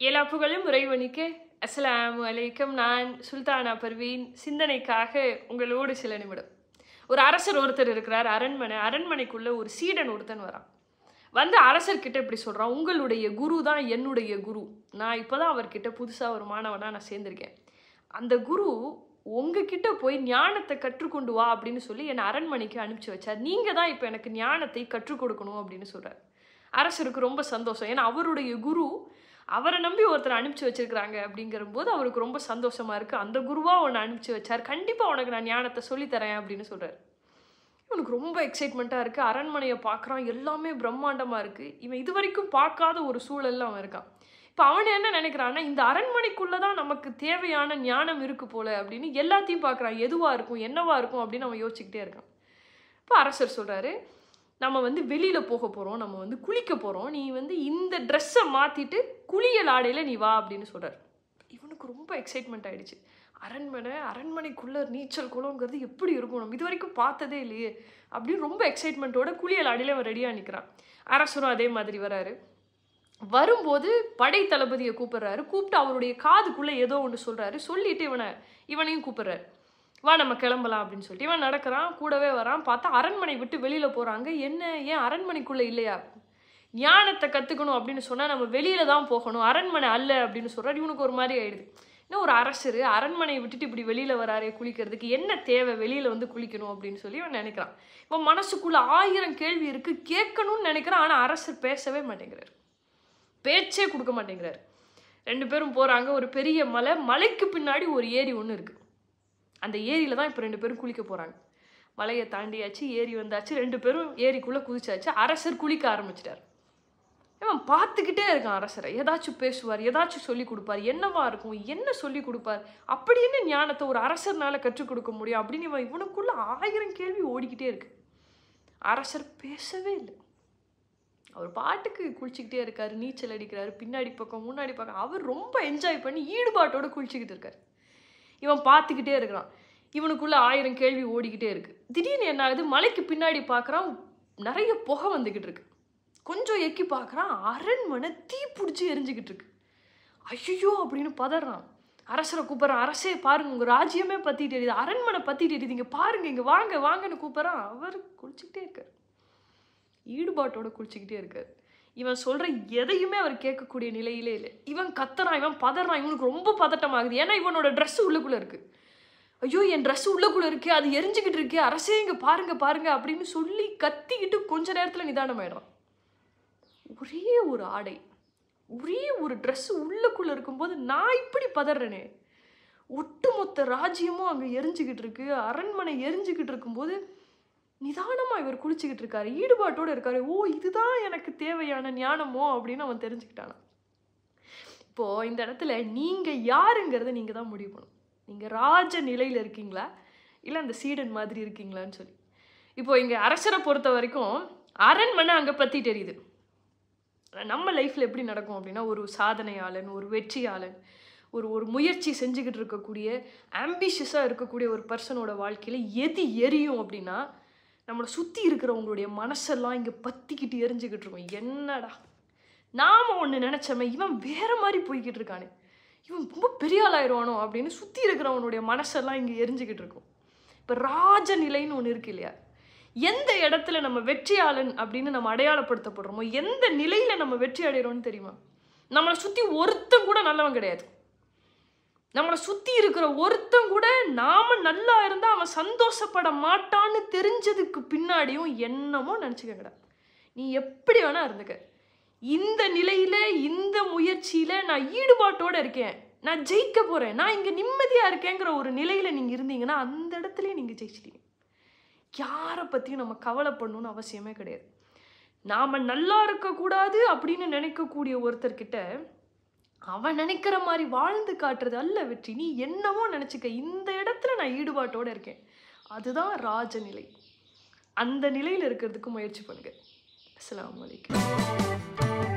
எல்லா புகழும் இறைவனுக்கு. அஸ்ஸலாமு அலைக்கும். நான் சுல்தானா பர்வீன். சிந்தனைக்காக உங்களோடு சில நிமிடம். ஒரு அரசர் ஒருத்தர் இருக்கிறார். அரண்மனைக்குள்ள ஒரு சீடன் ஒருத்தன் வரான். வந்து அரசர்கிட்ட இப்படி சொல்றான், உங்களுடைய குரு தான் என்னுடைய குரு. நான் இப்பதான் அவர்கிட்ட புதுசா ஒரு மாணவனா நான் சேர்ந்திருக்கேன். அந்த குரு உங்ககிட்ட போய் ஞானத்தை கற்றுக்கொண்டு வா அப்படின்னு சொல்லி என்னை அரண்மனைக்கு அனுப்பிச்சு வச்சார். நீங்க தான் இப்ப எனக்கு ஞானத்தை கற்றுக் கொடுக்கணும் அப்படின்னு சொல்றாரு. அரசருக்கு ரொம்ப சந்தோஷம். ஏன்னா அவருடைய குரு அவரை நம்பி ஒருத்தர் அனுப்பிச்சு வச்சிருக்கிறாங்க அப்படிங்கிறபோது அவருக்கு ரொம்ப சந்தோஷமா இருக்கு. அந்த குருவா உன்னை அனுப்பிச்சு வச்சார், கண்டிப்பா உனக்கு நான் ஞானத்தை சொல்லித்தரேன் அப்படின்னு சொல்றாரு. இவனுக்கு ரொம்ப எக்ஸைட்மெண்ட்டாக இருக்குது. அரண்மனையை பார்க்குறான், எல்லாமே பிரம்மாண்டமாக இருக்குது. இவன் இது வரைக்கும் பார்க்காத ஒரு சூழலில் அவன் இருக்கான். இப்போ அவன் என்ன நினைக்கிறான்னா, இந்த அரண்மனைக்குள்ளே தான் நமக்கு தேவையான ஞானம் இருக்குது போல அப்படின்னு எல்லாத்தையும் பார்க்குறான். எதுவாக இருக்கும், என்னவா இருக்கும் அப்படின்னு அவன் யோசிச்சுக்கிட்டே இருக்கான். இப்போ அரசர் சொல்கிறாரு, நம்ம வந்து வெளியில் போக போகிறோம், நம்ம வந்து குளிக்க போகிறோம், நீ வந்து இந்த ட்ரெஸ்ஸை மாற்றிட்டு குளியல் ஆடையில் நீ வா அப்படின்னு சொல்கிறார். இவனுக்கு ரொம்ப எக்ஸைட்மெண்ட் ஆகிடுச்சு. அரண்மனைக்குள்ளே நீச்சல் குளங்கிறது எப்படி இருக்கும், நம்ம இது வரைக்கும் பார்த்ததே இல்லையே அப்படின்னு ரொம்ப எக்ஸைட்மெண்ட்டோட குளியல் ஆடையில் அவன் ரெடியாக நிற்கிறான். அரசரும் அதே மாதிரி வராரு. வரும்போது படை தளபதியை கூப்பிட்றாரு. கூப்பிட்டு அவருடைய காதுக்குள்ளே ஏதோ ஒன்று சொல்கிறாரு. சொல்லிட்டு இவனையும் கூப்பிட்றாரு. வா நம்ம கிளம்பலாம் அப்படின்னு சொல்லிட்டு இவன் நடக்கிறான், கூடவே வரான். பார்த்தா அரண்மனை விட்டு வெளியில் போகிறாங்க. என்ன, ஏன் அரண்மனைக்குள்ளே இல்லையா? ஞானத்தை கற்றுக்கணும் அப்படின்னு சொன்னால் நம்ம வெளியில் தான் போகணும், அரண்மனை அல்ல அப்படின்னு சொல்கிறார். இவனுக்கு ஒரு மாதிரி ஆயிடுது. இன்னும் ஒரு அரசர் அரண்மனையை விட்டுட்டு இப்படி வெளியில் வராரே குளிக்கிறதுக்கு, என்ன தேவை வெளியில் வந்து குளிக்கணும் அப்படின்னு சொல்லி இவன் நினைக்கிறான். இவன் மனசுக்குள்ளே 1000 கேள்வி இருக்குது, கேட்கணும்னு நினைக்கிறான். ஆனால் அரசர் பேசவே மாட்டேங்கிறார், பேச்சே கொடுக்க மாட்டேங்கிறார். 2 பேரும் போகிறாங்க. ஒரு பெரிய மலைக்கு பின்னாடி ஒரு ஏரி ஒன்று இருக்குது. அந்த ஏரியில் தான் இப்போ 2 பேரும் குளிக்க போகிறாங்க. மலையை தாண்டியாச்சு, ஏரி வந்தாச்சு, 2 பேரும் ஏரிக்குள்ளே குதிச்சாச்சு. அரசர் குளிக்க ஆரம்பிச்சிட்டார். இவன் பார்த்துக்கிட்டே இருக்கான் அரசரை. ஏதாச்சும் பேசுவார், ஏதாச்சும் சொல்லி கொடுப்பார், என்னவா இருக்கும், என்ன சொல்லி கொடுப்பார், அப்படி என்ன ஞானத்தை ஒரு அரசர்னால கற்றுக் கொடுக்க முடியும் அப்படின்னு இவனுக்குள்ள 1000 கேள்வி ஓடிக்கிட்டே இருக்கு. அரசர் பேசவே இல்லை. அவர் பாட்டுக்கு குளிச்சுக்கிட்டே இருக்காரு, நீச்சல் அடிக்கிறாரு, பின்னாடி பக்கம் முன்னாடி பக்கம். அவர் ரொம்ப என்ஜாய் பண்ணி ஈடுபாட்டோட குளிச்சுக்கிட்டு இருக்காரு. இவன் பார்த்துக்கிட்டே இருக்கிறான். இவனுக்குள்ள 1000 கேள்வி ஓடிக்கிட்டே இருக்கு. திடீர்னு என்ன ஆகுது, மலைக்கு பின்னாடி பார்க்குறான், நிறைய புகை வந்துக்கிட்டு இருக்கு. கொஞ்சம் எக்கி பார்க்குறான், அரண்மனை தீ பிடிச்சி எரிஞ்சுக்கிட்டு இருக்கு. ஐயோ அப்படின்னு பதறான். அரசரை கூப்பிட்றான். அரசே பாருங்க, உங்கள் ராஜ்யமே பற்றிட்டு எரியுது, அரண்மனை பற்றிட்டு எரியுது, இங்கே பாருங்க, இங்கே வாங்க வாங்கன்னு கூப்பிட்றான். அவர் குளிச்சுக்கிட்டே இருக்கார், ஈடுபாட்டோட குளிச்சுக்கிட்டே இருக்கார். இவன் சொல்கிற எதையுமே அவர் கேட்கக்கூடிய நிலையிலே இல்லை. இவன் கத்துறான், இவன் பதறான். இவனுக்கு ரொம்ப பதட்டமாகுது. ஏன்னா இவனோட ட்ரெஸ்ஸு உள்ளுக்குள்ளே இருக்குது. ஐயோ என் ட்ரெஸ்ஸு உள்ளுக்குள்ளே இருக்கே, அது எரிஞ்சுக்கிட்டு இருக்கே, அரசே இங்கே பாருங்க பாருங்க அப்படின்னு சொல்லி கத்திக்கிட்டு கொஞ்ச நேரத்தில் நிதானமாயிடுறான். ஒரே ஒரு ஆடை, ஒரே ஒரு ட்ரெஸ்ஸு உள்ளுக்குள்ளே இருக்கும்போது நான் இப்படி பதறேனே, ஒட்டுமொத்த ராஜ்யமும் அங்கே எரிஞ்சுக்கிட்டு இருக்கு, அரண்மனை எரிஞ்சுக்கிட்டு இருக்கும்போது நிதானமாக இவர் குளிச்சுக்கிட்டு இருக்காரு, ஈடுபாட்டோடு இருக்காரு. ஓ இதுதான் எனக்கு தேவையான ஞானமோ அப்படின்னு அவன் தெரிஞ்சுக்கிட்டானா. இப்போது இந்த இடத்துல நீங்கள் யாருங்கிறத நீங்கள் தான் முடிவு பண்ணணும். நீங்கள் ராஜ நிலையில் இருக்கீங்களா இல்லை அந்த சீடன் மாதிரி இருக்கீங்களான்னு சொல்லி. இப்போது இங்கே அரசரை பொறுத்த வரைக்கும் அரண்மனை அங்கே பற்றி தெரியுது. நம்ம லைஃப்பில் எப்படி நடக்கும் அப்படின்னா, ஒரு சாதனையாளன், ஒரு வெற்றியாளன், ஒரு முயற்சி செஞ்சுக்கிட்டு இருக்கக்கூடிய ஆம்பிஷியஸாக இருக்கக்கூடிய ஒரு பர்சனோட வாழ்க்கையில் எது எரியும் அப்படின்னா, நம்மளை சுற்றி இருக்கிறவங்களுடைய மனசெல்லாம் இங்கே பற்றிக்கிட்டு எரிஞ்சுக்கிட்டு இருக்கோம். என்னடா நாம் ஒன்று நினச்சோமே, இவன் வேறு மாதிரி போய்கிட்டு இருக்கானே, இவன் ரொம்ப பெரிய ஆளாயிடுவானோ அப்படின்னு சுற்றி இருக்கிறவனுடைய மனசெல்லாம் இங்கே எரிஞ்சுக்கிட்டு இருக்கும். இப்போ ராஜ நிலைன்னு ஒன்று இருக்கு இல்லையா, எந்த இடத்துல நம்ம வெற்றியாளன் அப்படின்னு நம்ம அடையாளப்படுத்தப்படுறோமோ, எந்த நிலையில் நம்ம வெற்றி அடைகிறோம்னு தெரியுமா? நம்மளை சுற்றி ஒருத்தன் கூட நல்லவன் கிடையாது. நம்மளை சுற்றி இருக்கிற ஒருத்தன் கூட நாம் நல்லா இருந்தால் அவன் சந்தோஷப்பட மாட்டான்னு தெரிஞ்சதுக்கு பின்னாடியும் என்னமோ நினச்சிக்கங்கடா, நீ எப்படி வேணா இருந்துக்க, இந்த நிலையில் இந்த முயற்சியில் நான் ஈடுபாட்டோடு இருக்கேன், நான் ஜெயிக்க போகிறேன், நான் இங்கே நிம்மதியாக இருக்கேங்கிற ஒரு நிலையில் நீங்கள் இருந்தீங்கன்னா அந்த இடத்துலையே நீங்கள் ஜெயிச்சிட்டீங்க. யாரை பற்றியும் நம்ம கவலைப்படணும்னு அவசியமே கிடையாது. நாம் நல்லா இருக்கக்கூடாது அப்படின்னு நினைக்கக்கூடிய ஒருத்தர்கிட்ட அவன் நினைக்கிற மாதிரி வாழ்ந்து காட்டுறது அல்ல வெற்றி. நீ என்னவோ நினச்சிக்க, இந்த இடத்துல நான் ஈடுபாட்டோடு இருக்கேன், அதுதான் ராஜநிலை. அந்த நிலையில் இருக்கிறதுக்கு முயற்சி பண்ணுங்க. அஸ்ஸலாமு அலைக்கும்.